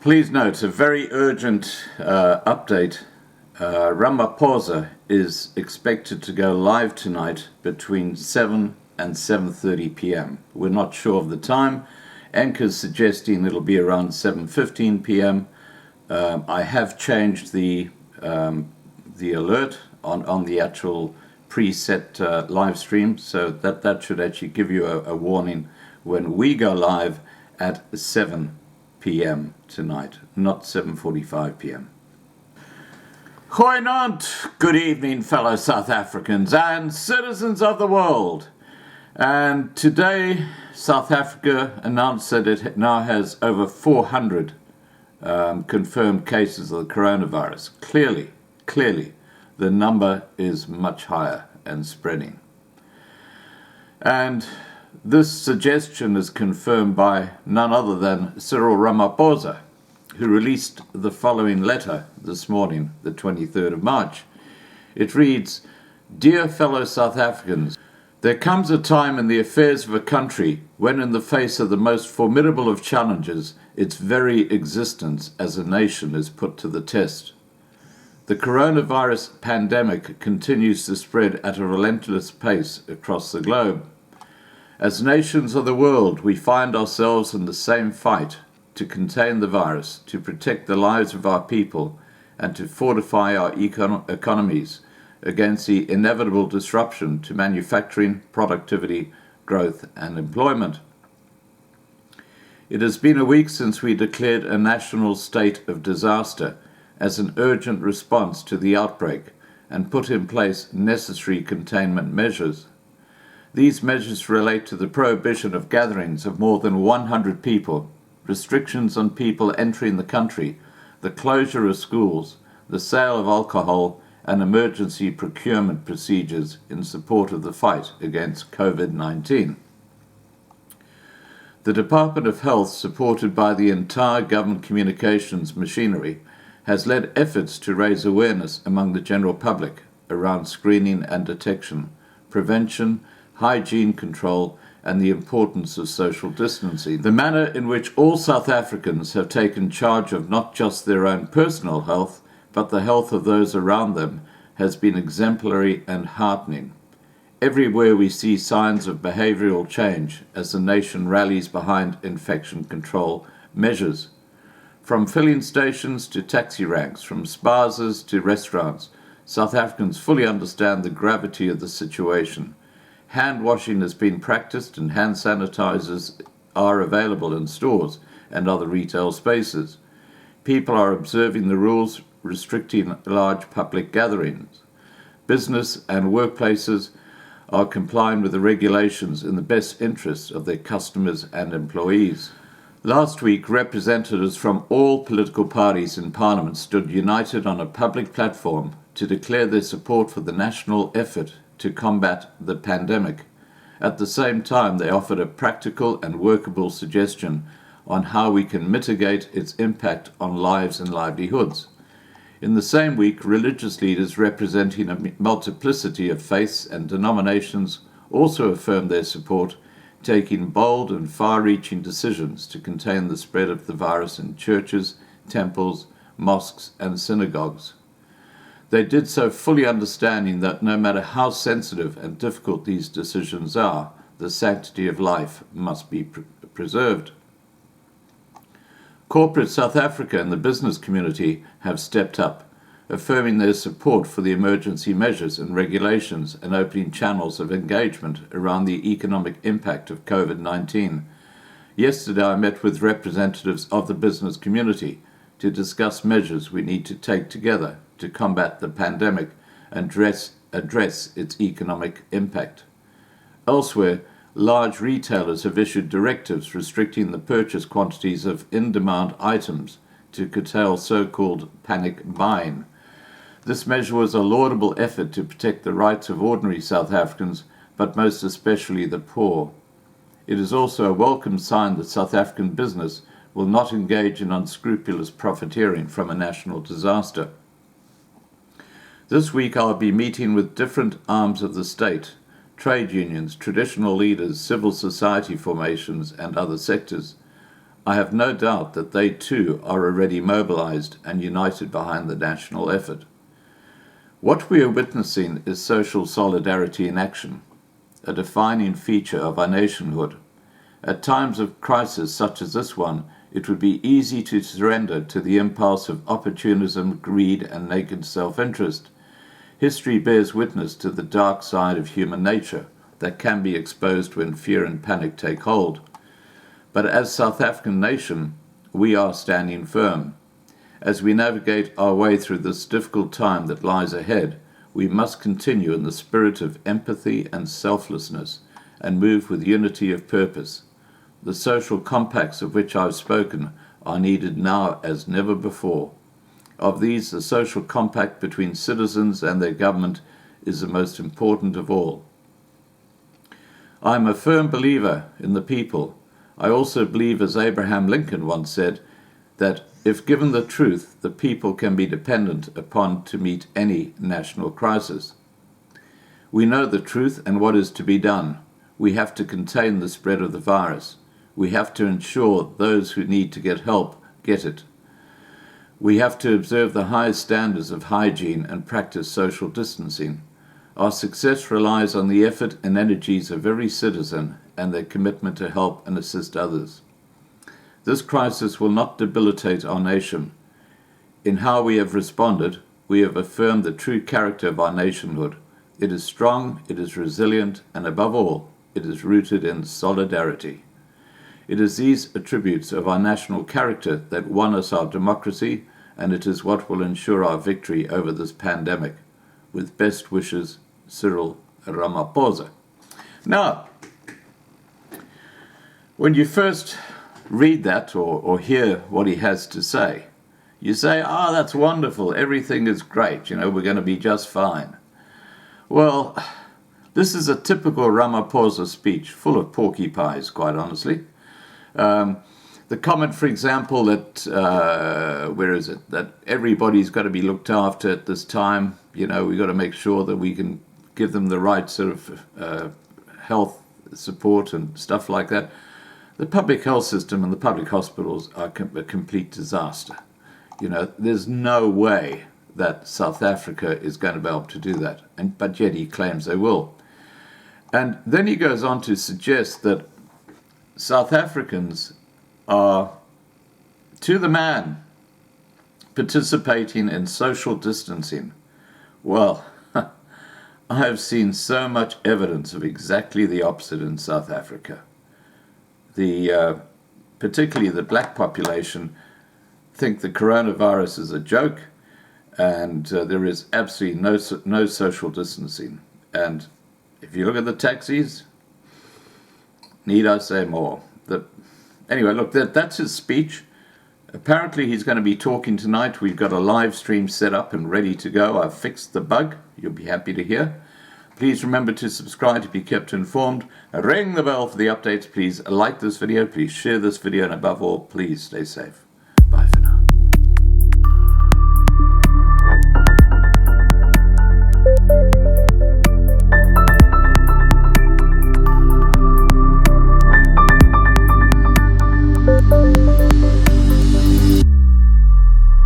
Please note a very urgent update. Ramaphosa is expected to go live tonight between 7 and 7:30 p.m. We're not sure of the time. Anchor's suggesting it'll be around 7:15 p.m. I have changed the alert on the actual preset live stream, so that should actually give you a warning when we go live at 7 p.m. tonight, not 7:45 p.m. Hoi nant! Good evening, fellow South Africans and citizens of the world. And today, South Africa announced that it now has over 400 confirmed cases of the coronavirus. Clearly, the number is much higher and spreading. And this suggestion is confirmed by none other than Cyril Ramaphosa, who released the following letter this morning, the 23rd of March. It reads, "Dear fellow South Africans, there comes a time in the affairs of a country when, in the face of the most formidable of challenges, its very existence as a nation is put to the test. The coronavirus pandemic continues to spread at a relentless pace across the globe. As nations of the world, we find ourselves in the same fight to contain the virus, to protect the lives of our people, and to fortify our economies against the inevitable disruption to manufacturing, productivity, growth, and employment. It has been a week since we declared a national state of disaster as an urgent response to the outbreak and put in place necessary containment measures. These measures relate to the prohibition of gatherings of more than 100 people, restrictions on people entering the country, the closure of schools, the sale of alcohol, and emergency procurement procedures in support of the fight against COVID-19. The Department of Health, supported by the entire government communications machinery, has led efforts to raise awareness among the general public around screening and detection, prevention, hygiene control, and the importance of social distancing. The manner in which all South Africans have taken charge of not just their own personal health, but the health of those around them, has been exemplary and heartening. Everywhere we see signs of behavioral change as the nation rallies behind infection control measures. From filling stations to taxi ranks, from spas to restaurants, South Africans fully understand the gravity of the situation. Hand washing has been practiced and hand sanitizers are available in stores and other retail spaces. People are observing the rules restricting large public gatherings. Business and workplaces are complying with the regulations in the best interests of their customers and employees. Last week, representatives from all political parties in Parliament stood united on a public platform to declare their support for the national effort to combat the pandemic. At the same time, they offered a practical and workable suggestion on how we can mitigate its impact on lives and livelihoods. In the same week, religious leaders representing a multiplicity of faiths and denominations also affirmed their support, taking bold and far-reaching decisions to contain the spread of the virus in churches, temples, mosques, and synagogues. They did so fully understanding that no matter how sensitive and difficult these decisions are, the sanctity of life must be preserved. Corporate South Africa and the business community have stepped up, affirming their support for the emergency measures and regulations and opening channels of engagement around the economic impact of COVID-19. Yesterday, I met with representatives of the business community to discuss measures we need to take together to combat the pandemic and address its economic impact. Elsewhere, large retailers have issued directives restricting the purchase quantities of in-demand items to curtail so-called panic buying. This measure was a laudable effort to protect the rights of ordinary South Africans, but most especially the poor. It is also a welcome sign that South African business will not engage in unscrupulous profiteering from a national disaster. This week I'll be meeting with different arms of the state, trade unions, traditional leaders, civil society formations, and other sectors. I have no doubt that they too are already mobilized and united behind the national effort. What we are witnessing is social solidarity in action, a defining feature of our nationhood. At times of crisis such as this one, it would be easy to surrender to the impulse of opportunism, greed, and naked self-interest. History bears witness to the dark side of human nature that can be exposed when fear and panic take hold. But as South African nation, we are standing firm. As we navigate our way through this difficult time that lies ahead, we must continue in the spirit of empathy and selflessness and move with unity of purpose. The social compacts of which I've spoken are needed now as never before. Of these, the social compact between citizens and their government is the most important of all. I am a firm believer in the people. I also believe, as Abraham Lincoln once said, that if given the truth, the people can be dependent upon to meet any national crisis. We know the truth and what is to be done. We have to contain the spread of the virus. We have to ensure those who need to get help get it. We have to observe the highest standards of hygiene and practice social distancing. Our success relies on the effort and energies of every citizen and their commitment to help and assist others. This crisis will not debilitate our nation. In how we have responded, we have affirmed the true character of our nationhood. It is strong, it is resilient, and above all, it is rooted in solidarity. It is these attributes of our national character that won us our democracy, and it is what will ensure our victory over this pandemic. With best wishes, Cyril Ramaphosa. Now, when you first read that or hear what he has to say, you say, that's wonderful, everything is great, we're going to be just fine. Well, this is a typical Ramaphosa speech, full of porcupines, quite honestly. The comment, for example, that, that everybody's got to be looked after at this time, we've got to make sure that we can give them the right sort of health support and stuff like that. The public health system and the public hospitals are a complete disaster. There's no way that South Africa is going to be able to do that, but yet he claims they will. And then he goes on to suggest that South Africans are, to the man, participating in social distancing. Well, I have seen so much evidence of exactly the opposite in South Africa. Particularly the black population think the coronavirus is a joke, and there is absolutely no social distancing. And if you look at the taxis, need I say more? Anyway, look, that's his speech. Apparently he's going to be talking tonight. We've got a live stream set up and ready to go. I've fixed the bug. You'll be happy to hear. Please remember to subscribe to be kept informed. Ring the bell for the updates. Please like this video. Please share this video. And above all, please stay safe.